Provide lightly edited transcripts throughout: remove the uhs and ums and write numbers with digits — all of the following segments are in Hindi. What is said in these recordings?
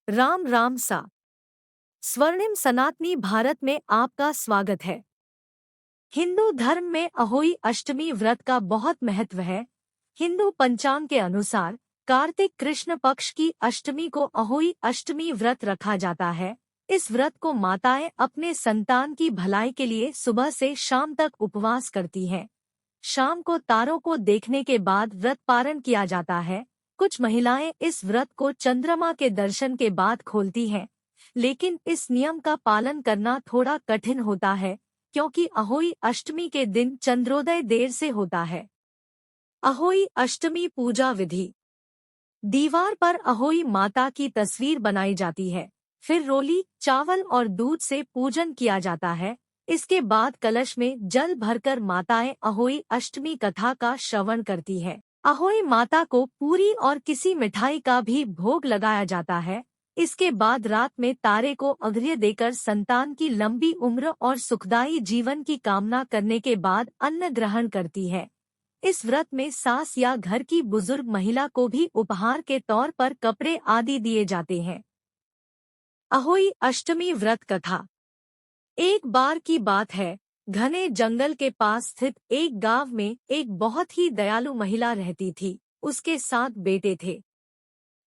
राम राम सा। स्वर्णिम सनातनी भारत में आपका स्वागत है। हिंदू धर्म में अहोई अष्टमी व्रत का बहुत महत्व है। हिंदू पंचांग के अनुसार कार्तिक कृष्ण पक्ष की अष्टमी को अहोई अष्टमी व्रत रखा जाता है। इस व्रत को माताएं अपने संतान की भलाई के लिए सुबह से शाम तक उपवास करती हैं। शाम को तारों को देखने के बाद व्रत पारण किया जाता है। कुछ महिलाएं इस व्रत को चंद्रमा के दर्शन के बाद खोलती हैं, लेकिन इस नियम का पालन करना थोड़ा कठिन होता है, क्योंकि अहोई अष्टमी के दिन चंद्रोदय देर से होता है। अहोई अष्टमी पूजा विधि। दीवार पर अहोई माता की तस्वीर बनाई जाती है। फिर रोली, चावल और दूध से पूजन किया जाता है। इसके बाद कलश में जल भरकर माताएं अहोई अष्टमी कथा का श्रवण करती है। अहोई माता को पूरी और किसी मिठाई का भी भोग लगाया जाता है। इसके बाद रात में तारे को अर्घ्य देकर संतान की लंबी उम्र और सुखदायी जीवन की कामना करने के बाद अन्न ग्रहण करती है। इस व्रत में सास या घर की बुजुर्ग महिला को भी उपहार के तौर पर कपड़े आदि दिए जाते हैं। अहोई अष्टमी व्रत कथा। एक बार की बात है, घने जंगल के पास स्थित एक गांव में एक बहुत ही दयालु महिला रहती थी। उसके 7 बेटे थे।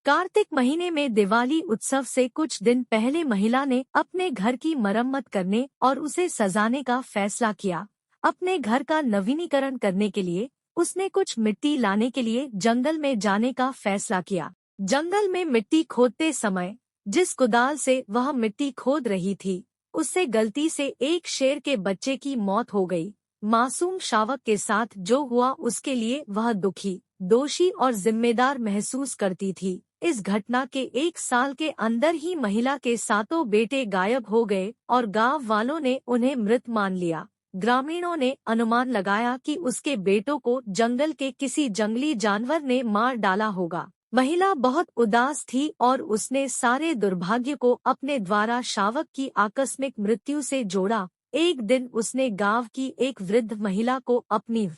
कार्तिक महीने में दिवाली उत्सव से कुछ दिन पहले महिला ने अपने घर की मरम्मत करने और उसे सजाने का फैसला किया। अपने घर का नवीनीकरण करने के लिए उसने कुछ मिट्टी लाने के लिए जंगल में जाने का फैसला किया। जंगल में मिट्टी खोदते समय जिस कुदाल से वह मिट्टी खोद रही थी, उससे गलती से एक शेर के बच्चे की मौत हो गई। मासूम शावक के साथ जो हुआ उसके लिए वह दुखी, दोषी और जिम्मेदार महसूस करती थी। इस घटना के 1 साल के अंदर ही महिला के 7 बेटे गायब हो गए और गांव वालों ने उन्हें मृत मान लिया। ग्रामीणों ने अनुमान लगाया कि उसके बेटों को जंगल के किसी जंगली जानवर ने मार डाला होगा। महिला बहुत उदास थी और उसने सारे दुर्भाग्य को अपने द्वारा शावक की आकस्मिक मृत्यु से जोड़ा। एक दिन उसने गांव की एक वृद्ध महिला को अपनी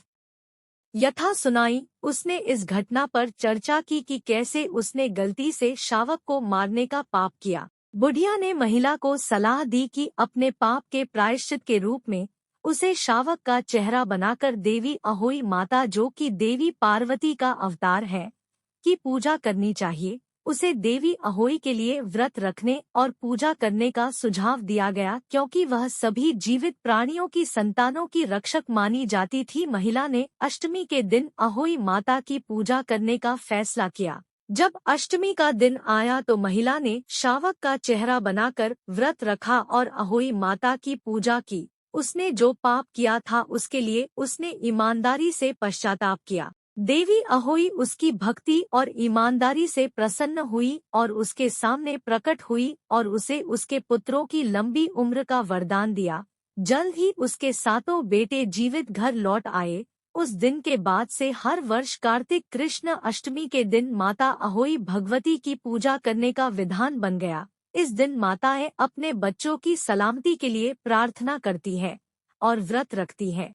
यथा सुनाई। उसने इस घटना पर चर्चा की कि कैसे उसने गलती से शावक को मारने का पाप किया। बुढ़िया ने महिला को सलाह दी कि अपने पाप के प्रायश्चित के रूप में उसे शावक का चेहरा बनाकर देवी अहोई माता, जो कि देवी पार्वती का अवतार है, की पूजा करनी चाहिए। उसे देवी अहोई के लिए व्रत रखने और पूजा करने का सुझाव दिया गया, क्योंकि वह सभी जीवित प्राणियों की संतानों की रक्षक मानी जाती थी। महिला ने अष्टमी के दिन अहोई माता की पूजा करने का फैसला किया। जब अष्टमी का दिन आया तो महिला ने शावक का चेहरा बनाकर व्रत रखा और अहोई माता की पूजा की। उसने जो पाप किया था उसके लिए उसने ईमानदारी से पश्चाताप किया। देवी अहोई उसकी भक्ति और ईमानदारी से प्रसन्न हुई और उसके सामने प्रकट हुई और उसे उसके पुत्रों की लंबी उम्र का वरदान दिया। जल्द ही उसके 7 बेटे जीवित घर लौट आए। उस दिन के बाद से हर वर्ष कार्तिक कृष्ण अष्टमी के दिन माता अहोई भगवती की पूजा करने का विधान बन गया। इस दिन माताएं अपने बच्चों की सलामती के लिए प्रार्थना करती हैं और व्रत रखती हैं।